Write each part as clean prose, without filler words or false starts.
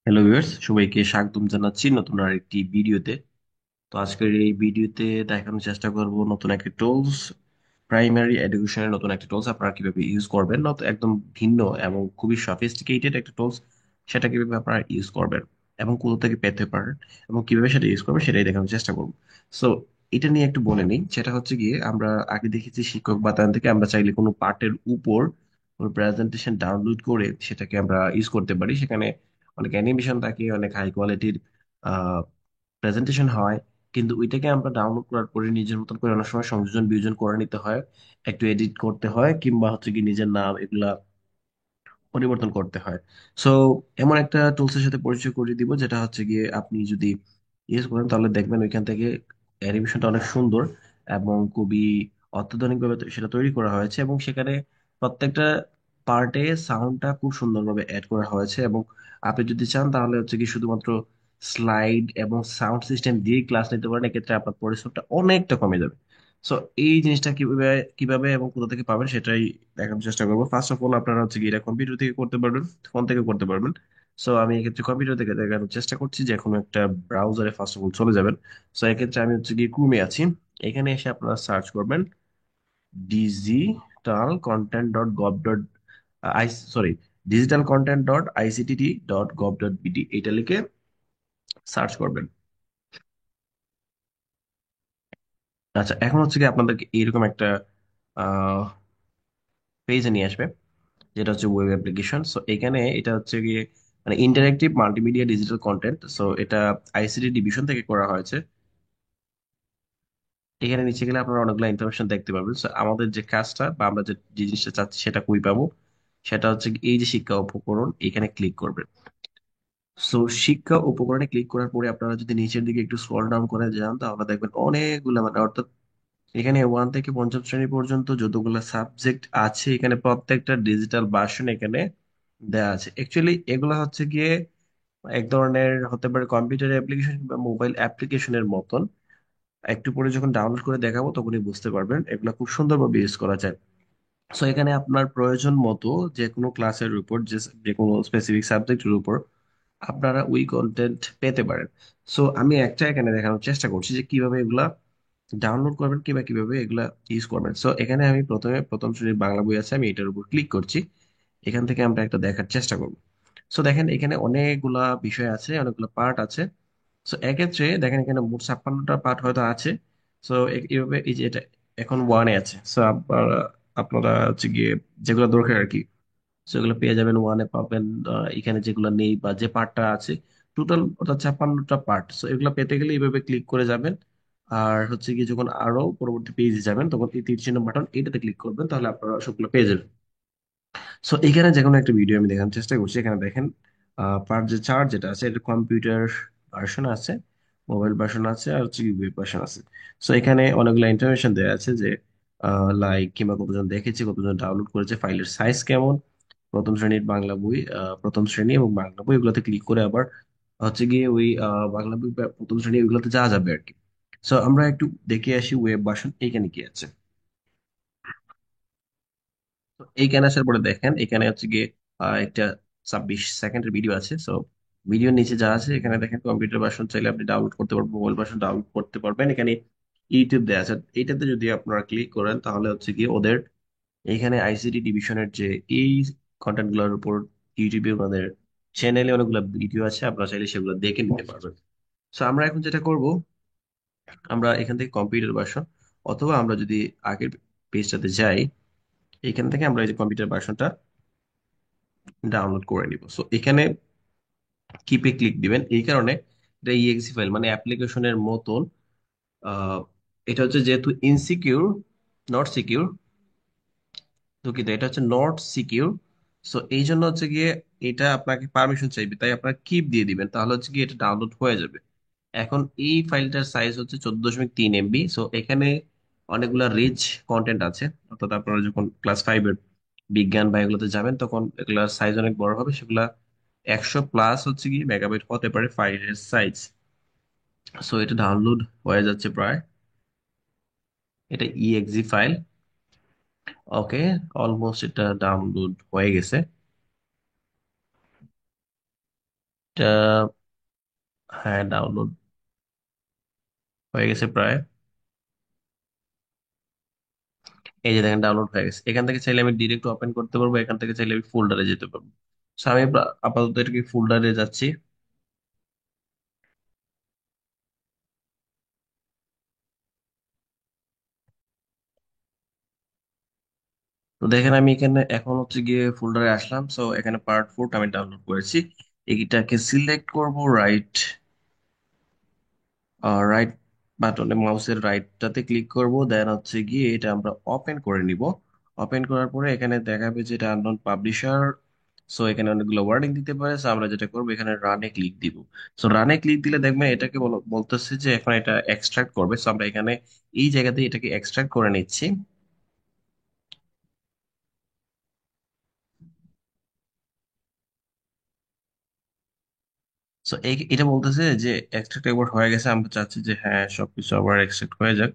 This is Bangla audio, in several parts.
হ্যালো ভিউয়ার্স, সবাইকে স্বাগতম জানাচ্ছি নতুন আরেকটি ভিডিওতে। তো আজকের এই ভিডিওতে দেখানোর চেষ্টা করব নতুন একটা টুলস, প্রাইমারি এডুকেশনের নতুন একটা টুলস আপনারা কিভাবে ইউজ করবেন। নত একদম ভিন্ন এবং খুবই সফিস্টিকেটেড একটা টুলস, সেটা কিভাবে আপনারা ইউজ করবেন এবং কোথা থেকে পেতে পারেন এবং কিভাবে সেটা ইউজ করবেন সেটাই দেখানোর চেষ্টা করব। সো এটা নিয়ে একটু বলে নিই। সেটা হচ্ছে গিয়ে আমরা আগে দেখেছি শিক্ষক বাতায়ন থেকে আমরা চাইলে কোনো পার্টের উপর কোনো প্রেজেন্টেশন ডাউনলোড করে সেটাকে আমরা ইউজ করতে পারি। সেখানে অনেক অ্যানিমেশন থাকে, অনেক হাই কোয়ালিটির প্রেজেন্টেশন হয়, কিন্তু ওইটাকে আমরা ডাউনলোড করার পরে নিজের মতন করে অনেক সময় সংযোজন বিয়োজন করে নিতে হয়, একটু এডিট করতে হয়, কিংবা হচ্ছে কি নিজের নাম এগুলা পরিবর্তন করতে হয়। সো এমন একটা টুলসের সাথে পরিচয় করিয়ে দিব, যেটা হচ্ছে গিয়ে আপনি যদি ইউজ করেন তাহলে দেখবেন ওইখান থেকে অ্যানিমেশনটা অনেক সুন্দর এবং খুবই অত্যাধুনিক ভাবে সেটা তৈরি করা হয়েছে, এবং সেখানে প্রত্যেকটা পার্টে সাউন্ডটা খুব সুন্দরভাবে অ্যাড করা হয়েছে। এবং আপনি যদি চান তাহলে হচ্ছে কি শুধুমাত্র স্লাইড এবং সাউন্ড সিস্টেম দিয়ে ক্লাস নিতে পারেন, এক্ষেত্রে আপনার পরিশ্রমটা অনেকটা কমে যাবে। সো এই জিনিসটা কিভাবে কিভাবে এবং কোথা থেকে পাবেন সেটাই দেখানোর চেষ্টা করবো। ফার্স্ট অফ অল আপনারা হচ্ছে কি এটা কম্পিউটার থেকে করতে পারবেন, ফোন থেকে করতে পারবেন। সো আমি এক্ষেত্রে কম্পিউটার থেকে দেখানোর চেষ্টা করছি। যে কোনো একটা ব্রাউজারে ফার্স্ট অফ অল চলে যাবেন। সো এক্ষেত্রে আমি হচ্ছে কি ক্রোমে আছি। এখানে এসে আপনারা সার্চ করবেন digital content dot gov dot I sorry digital content dot ICT dot gov dot BD, এটা লিখে সার্চ করবেন। আচ্ছা, এখন হচ্ছে কি আপনাদেরকে এইরকম একটা পেজে নিয়ে আসবে, যেটা হচ্ছে ওয়েব অ্যাপ্লিকেশন। সো এখানে এটা হচ্ছে গিয়ে মানে interactive multimedia digital content. So এটা আইসিটি ডিভিশন থেকে করা হয়েছে। এখানে নিচে গেলে আপনারা অনেকগুলো ইনফরমেশন দেখতে পাবেন। সো আমাদের যে কাজটা বা আমরা যে যে জিনিসটা চাচ্ছি সেটা কই পাবো, সেটা হচ্ছে কি এই যে শিক্ষা উপকরণ, এখানে ক্লিক করবেন। সো শিক্ষা উপকরণে ক্লিক করার পরে আপনারা যদি নিচের দিকে একটু স্ক্রল ডাউন করে যান তাহলে দেখবেন অনেকগুলো, মানে অর্থাৎ এখানে 1 থেকে 5ম শ্রেণী পর্যন্ত যতগুলো সাবজেক্ট আছে এখানে প্রত্যেকটা ডিজিটাল ভার্সন এখানে দেওয়া আছে। অ্যাকচুয়ালি এগুলো হচ্ছে গিয়ে এক ধরনের হতে পারে কম্পিউটার অ্যাপ্লিকেশন বা মোবাইল অ্যাপ্লিকেশনের মতন। একটু পরে যখন ডাউনলোড করে দেখাবো তখনই বুঝতে পারবেন এগুলো খুব সুন্দরভাবে ইউজ করা যায়। সো এখানে আপনার প্রয়োজন মতো যে কোনো ক্লাসের উপর, যে যে কোনো স্পেসিফিক সাবজেক্টের উপর আপনারা ওই কন্টেন্ট পেতে পারেন। সো আমি একটা এখানে দেখানোর চেষ্টা করছি যে কিভাবে এগুলা ডাউনলোড করবেন কিংবা কিভাবে এগুলা ইউজ করবেন। সো এখানে আমি প্রথমে প্রথম শ্রেণীর বাংলা বই আছে, আমি এটার উপর ক্লিক করছি। এখান থেকে আমরা একটা দেখার চেষ্টা করব। সো দেখেন এখানে অনেকগুলা বিষয় আছে, অনেকগুলো পার্ট আছে। সো এক্ষেত্রে দেখেন এখানে মোট 56টা পার্ট হয়তো আছে। সো এইভাবে এই যে এটা এখন ওয়ানে আছে। সো আপনারা আপনারা হচ্ছে গিয়ে যেগুলো দরকার আর কি সেগুলো পেয়ে যাবেন ওয়ানে পাবেন। এখানে যেগুলো নেই বা যে পার্টটা আছে টোটাল অর্থাৎ 56টা পার্ট। সো এগুলো পেতে গেলে এইভাবে ক্লিক করে যাবেন। আর হচ্ছে কি যখন আরো পরবর্তী পেজে যাবেন তখন এই তীর চিহ্ন বাটন এটাতে ক্লিক করবেন, তাহলে আপনারা সবগুলো পেয়ে যাবেন। সো এখানে যে কোনো একটা ভিডিও আমি দেখানোর চেষ্টা করছি। এখানে দেখেন পার যে চার্ট যেটা আছে এটা কম্পিউটার ভার্সন আছে, মোবাইল ভার্সন আছে, আর হচ্ছে ওয়েব ভার্সন আছে। সো এখানে অনেকগুলো ইনফরমেশন দেওয়া আছে যে লাইক কিংবা কতজন দেখেছে, কতজন ডাউনলোড করেছে, ফাইলের সাইজ কেমন, প্রথম শ্রেণীর বাংলা বই, প্রথম শ্রেণী এবং বাংলা বই এগুলোতে ক্লিক করে আবার হচ্ছে গিয়ে ওই বাংলা বই বা প্রথম শ্রেণী এগুলোতে যাওয়া যাবে আর কি। সো আমরা একটু দেখে আসি ওয়েব ভার্সন এখানে কি আছে। তো এইখানে আসার পরে দেখেন এখানে হচ্ছে গিয়ে একটা 26 সেকেন্ডের ভিডিও আছে। সো ভিডিওর নিচে যা আছে এখানে দেখেন কম্পিউটার ভার্সন চাইলে আপনি ডাউনলোড করতে পারবেন, মোবাইল ভার্সন ডাউনলোড করতে পারবেন। এখানে ইউটিউব দেওয়া আছে, এইটাতে যদি আপনারা ক্লিক করেন তাহলে হচ্ছে গিয়ে ওদের এইখানে আইসিটি ডিভিশনের যে এই কন্টেন্ট গুলোর উপর ইউটিউবে ওনাদের চ্যানেলে অনেকগুলো ভিডিও আছে, আপনারা চাইলে সেগুলো দেখে নিতে পারবেন। সো আমরা এখন যেটা করব, আমরা এখান থেকে কম্পিউটার ভার্সন অথবা আমরা যদি আগের পেজটাতে যাই, এখান থেকে আমরা এই যে কম্পিউটার ভার্সনটা ডাউনলোড করে নিব। সো এখানে কিপে ক্লিক দিবেন এই কারণে, এটা ইএক্সি ফাইল মানে অ্যাপ্লিকেশনের মতন। আহ, এটা হচ্ছে যেহেতু ইনসিকিউর, নট সিকিউর, দুঃখিত, এটা হচ্ছে নট সিকিউর। সো এই জন্য হচ্ছে গিয়ে এটা আপনাকে পারমিশন চাইবে, তাই আপনার কিপ দিয়ে দিবেন, তাহলে হচ্ছে গিয়ে এটা ডাউনলোড হয়ে যাবে। এখন এই ফাইলটার সাইজ হচ্ছে 14.3 MB। সো এখানে অনেকগুলা রিচ কন্টেন্ট আছে, অর্থাৎ আপনারা যখন ক্লাস 5-এর বিজ্ঞান বা এগুলোতে যাবেন তখন এগুলার সাইজ অনেক বড় হবে। সেগুলা 100+ হচ্ছে কি মেগাবাইট হতে পারে ফাইলের সাইজ। সো এটা ডাউনলোড হয়ে যাচ্ছে প্রায়, এটা ইএক্সি ফাইল। ওকে, অলমোস্ট এটা ডাউনলোড হয়ে গেছে। এটা হ্যাঁ ডাউনলোড হয়ে গেছে প্রায়। এই যে দেখেন ডাউনলোড হয়ে গেছে। এখান থেকে চাইলে আমি ডিরেক্ট ওপেন করতে পারবো, এখান থেকে চাইলে আমি ফোল্ডারে যেতে পারবো। So, আমি আপাতত এটাকে ফোল্ডারে যাচ্ছি। তো দেখেন আমি এখানে এখন হচ্ছে গিয়ে ফোল্ডারে আসলাম। সো এখানে পার্ট 4 আমি ডাউনলোড করেছি। এইটাকে সিলেক্ট করব, রাইট রাইট বাটনে মাউসের রাইটটাতে ক্লিক করব, দেন হচ্ছে গিয়ে এটা আমরা ওপেন করে নিব। ওপেন করার পরে এখানে দেখাবে যে এটা আননোন পাবলিশার। সো এখানে অনেকগুলো ওয়ার্ডিং দিতে পারে। সো আমরা যেটা করবো এখানে রানে ক্লিক দিব। সো রানে ক্লিক দিলে দেখবেন এটাকে বলতেছে যে এখন এটা এক্সট্রাক্ট করবে। সো আমরা এখানে এই জায়গাতে এটাকে এক্সট্রাক্ট করে নিচ্ছি। সো এটা বলতেছে যে এক্সট্রাক্ট একবার হয়ে গেছে, আমরা চাচ্ছি যে হ্যাঁ সবকিছু আবার এক্সট্রাক্ট হয়ে যাক।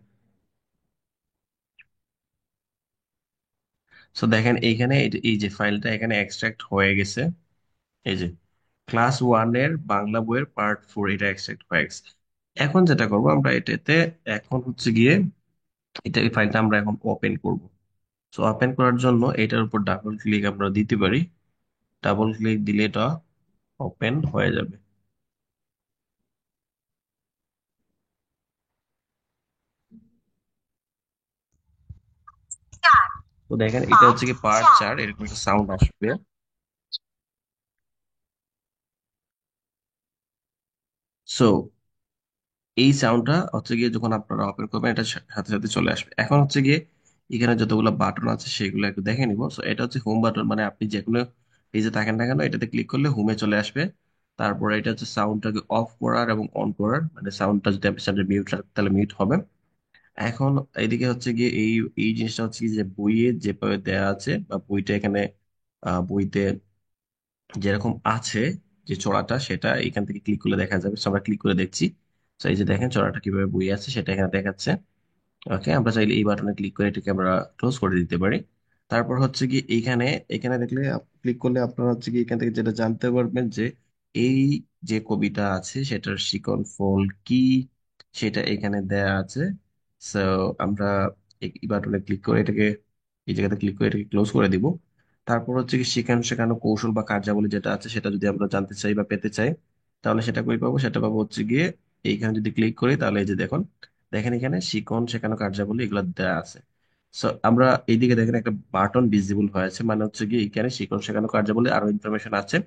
সো দেখেন এইখানে এই যে ফাইলটা এখানে এক্সট্রাক্ট হয়ে গেছে। এই যে ক্লাস 1 এর বাংলা বইয়ের পার্ট 4 এটা এক্সট্রাক্ট হয়ে গেছে। এখন যেটা করব আমরা এটাতে এখন হচ্ছে গিয়ে এটা এই ফাইলটা আমরা এখন ওপেন করব। সো ওপেন করার জন্য এটার উপর ডাবল ক্লিক আমরা দিতে পারি। ডাবল ক্লিক দিলে এটা ওপেন হয়ে যাবে। তো দেখেন এটা হচ্ছে কি পার্ট 4, এরকম একটা সাউন্ড আসবে। সো এই সাউন্ডটা হচ্ছে গিয়ে যখন আপনারা ওপেন করবেন এটা সাথে সাথে চলে আসবে। এখন হচ্ছে গিয়ে এখানে যতগুলো বাটন আছে সেগুলো একটু দেখে নিব। সো এটা হচ্ছে হোম বাটন, মানে আপনি যে কোনো পেজে থাকেন না কেন এটাতে ক্লিক করলে হোমে চলে আসবে। তারপরে এটা হচ্ছে সাউন্ডটাকে অফ করার এবং অন করার, মানে সাউন্ডটা যদি আপনি সামনে মিউট রাখেন তাহলে মিউট হবে। এখন এইদিকে হচ্ছে গিয়ে এই এই জিনিসটা হচ্ছে কি যে বইয়ে যেভাবে দেয়া আছে বা বইটা এখানে বইতে যেরকম আছে যে চড়াটা সেটা এখান থেকে ক্লিক করলে দেখা যাবে। So, আমরা ক্লিক করে দেখছি। তো এই যে দেখেন চড়াটা কিভাবে বই আছে সেটা এখানে দেখাচ্ছে। ওকে, আমরা চাইলে এই বাটনে ক্লিক করে এটাকে আমরা ক্লোজ করে দিতে পারি। তারপর হচ্ছে কি এইখানে এখানে দেখলে ক্লিক করলে আপনারা হচ্ছে কি এখান থেকে যেটা জানতে পারবেন যে এই যে কবিতা আছে সেটার শিকড় ফল কি সেটা এখানে দেয়া আছে। সো আমরা এই বাটনে ক্লিক করে এটাকে এই জায়গাতে ক্লিক করে এটাকে ক্লোজ করে দিব। তারপর হচ্ছে কি শেখানো শেখানো কৌশল বা কার্যাবলী যেটা আছে সেটা যদি আমরা জানতে চাই বা পেতে চাই তাহলে সেটা কই পাবো, সেটা পাবো হচ্ছে গিয়ে এইখানে যদি ক্লিক করি তাহলে এই যে দেখুন, দেখেন এখানে শিখন শেখানো কার্যাবলী এগুলো দেওয়া আছে। সো আমরা এইদিকে দেখেন একটা বাটন ভিজিবল হয়েছে, মানে হচ্ছে কি এখানে শিখন শেখানো কার্যাবলী আরো ইনফরমেশন আছে।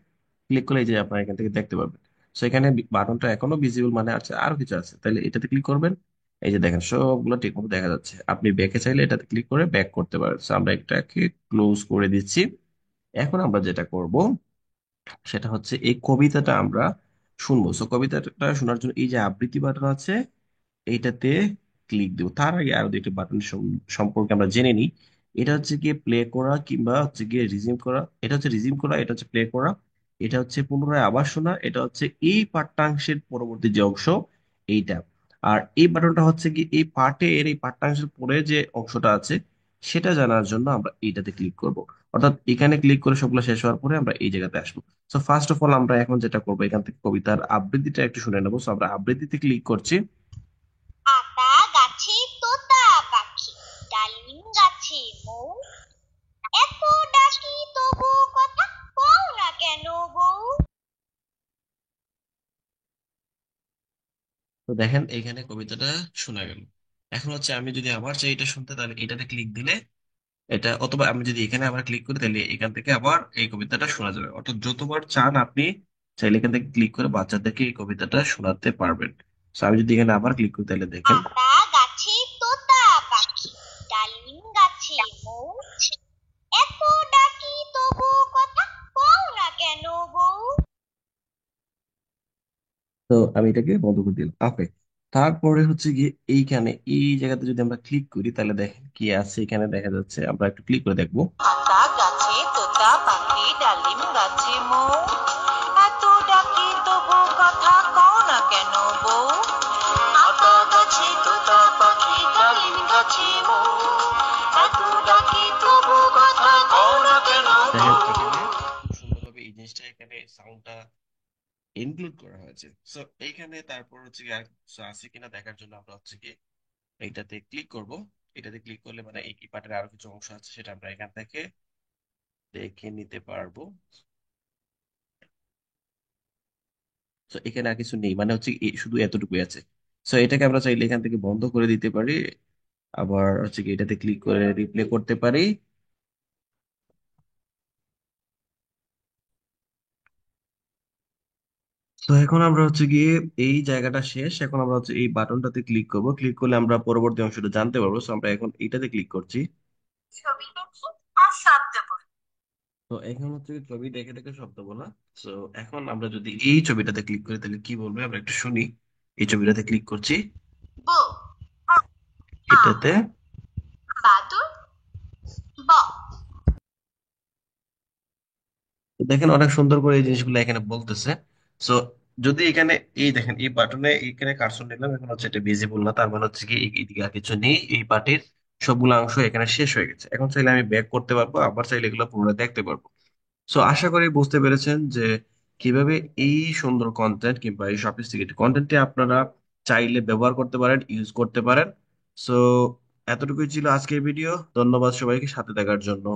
ক্লিক করলে এই যে আপনারা এখান থেকে দেখতে পাবেন। সো এখানে বাটনটা এখনো ভিজিবল, মানে আছে আরো কিছু আছে, তাহলে এটাতে ক্লিক করবেন। এই যে দেখেন সবগুলো ঠিকমতো দেখা যাচ্ছে। আপনি ব্যাকে চাইলে এটাতে ক্লিক করে ব্যাক করতে পারেন। So, আমরা এটাকে ক্লোজ করে দিচ্ছি। এখন আমরা যেটা করব সেটা হচ্ছে এই কবিতাটা আমরা শুনবো। সো কবিতাটা শোনার জন্য এই যে আবৃত্তি বাটন আছে এইটাতে ক্লিক দেবো। তার আগে আরো দুইটা বাটন সম্পর্কে আমরা জেনে নিই। এটা হচ্ছে গিয়ে প্লে করা কিংবা হচ্ছে গিয়ে রিজিম করা। এটা হচ্ছে রিজিম করা, এটা হচ্ছে প্লে করা, এটা হচ্ছে পুনরায় আবার শোনা, এটা হচ্ছে এই পাঠ্যাংশের পরবর্তী যে অংশ এইটা। আর এই বাটনটা হচ্ছে কি এই পার্টে এর এই পাঠ্যাংশের পরে যে অংশটা আছে সেটা জানার জন্য আমরা এইটাতে ক্লিক করব। অর্থাৎ এখানে ক্লিক করে সবগুলো শেষ হওয়ার পরে আমরা এই জায়গাতে আসবো। সো ফার্স্ট অফ অল আমরা এখন যেটা করবো এখান থেকে কবিতার আবৃত্তিটা একটু শুনে নেবো। সো আমরা আবৃত্তিতে ক্লিক করছি। আতা গাছে তোতা পাখি, ডালিম গাছে মৌ, এত ডাকি তবু কথা কও না কেন বউ। তো দেখেন এখানে কবিতাটা শোনা গেল। এখন হচ্ছে আমি যদি আবার চাই এটা শুনতে তাহলে এটাতে ক্লিক দিলে এটা, অথবা আমি যদি এখানে আবার ক্লিক করি তাহলে এখান থেকে আবার এই কবিতাটা শোনা যাবে। অর্থাৎ যতবার চান আপনি চাইলে এখান থেকে ক্লিক করে বাচ্চাদেরকে এই কবিতাটা শোনাতে পারবেন। তো আমি যদি এখানে আবার ক্লিক করি তাহলে দেখেন। আতা গাছে তোতা পাখি, ডালিম গাছে মৌ, এত ডাকি তবু কথা কও না কেন বউ। তো আমি এটাকে বন্ধ করে দিলাম। ওকে, তারপরে হচ্ছে গিয়ে এইখানে এই জায়গাতে যদি আমরা ক্লিক করি তাহলে দেখেন কি আছে এখানে দেখা যাচ্ছে। আমরা একটু ক্লিক করে দেখবো। আতা গাছে তোতা পাখি, ডালিম গাছে মৌ, এত ডাকি তবু কথা কও না কেন বউ। আতা গাছে তোতা পাখি, ডালিম গাছে মৌ, এত ডাকি তবু কথা কও না কেন দেখেন বউ। এখানে খুব সুন্দরভাবে এই জিনিসটা এখানে সাউন্ডটা ইনক্লুড করা হয়েছে। সো এইখানে তারপর হচ্ছে কি আর কিছু আছে কিনা দেখার জন্য আমরা হচ্ছে কি এইটাতে ক্লিক করব। এটাতে ক্লিক করলে মানে এই পার্টের আরো কিছু অংশ আছে সেটা আমরা এখান থেকে দেখে নিতে পারবো। তো এখানে আর কিছু নেই, মানে হচ্ছে শুধু এতটুকুই আছে। সো এটাকে আমরা চাইলে এখান থেকে বন্ধ করে দিতে পারি, আবার হচ্ছে কি এটাতে ক্লিক করে রিপ্লে করতে পারি। তো এখন আমরা হচ্ছে গিয়ে এই জায়গাটা শেষ, এখন আমরা হচ্ছে এই বাটনটাতে ক্লিক করব, ক্লিক করলে আমরা পরবর্তী অংশটা জানতে পারবো। সো আমরা এখন এইটাতে ক্লিক করছি। ছবি দেখি আর শব্দ বলি। তো এখন হচ্ছে কি ছবি দেখে দেখে শব্দ বলা। সো এখন আমরা যদি এই ছবিটাতে ক্লিক করি তাহলে কি বলবে আমরা একটু শুনি। এই ছবিটাতে ক্লিক করছি, বো, আম, এটাতে। বাদুর, ব। তো দেখেন অনেক সুন্দর করে এই জিনিসগুলো এখানে বলতেছে। সো যদি এখানে এই দেখেন এই বাটনে এখানে কার্সর নিলাম, এখন হচ্ছে এটা ভিজিবল না, তার মানে হচ্ছে কি এইদিকে আর কিছু নেই, এই পার্টির সবগুলো অংশ এখানে শেষ হয়ে গেছে। এখন চাইলে আমি ব্যাক করতে পারবো, আবার চাইলে এগুলো পুনরায় দেখতে পারবো। সো আশা করি বুঝতে পেরেছেন যে কিভাবে এই সুন্দর কন্টেন্ট কিংবা এই সফিস্টিকেটেড কন্টেন্টটি আপনারা চাইলে ব্যবহার করতে পারেন, ইউজ করতে পারেন। সো এতটুকুই ছিল আজকের ভিডিও। ধন্যবাদ সবাইকে সাথে থাকার জন্য।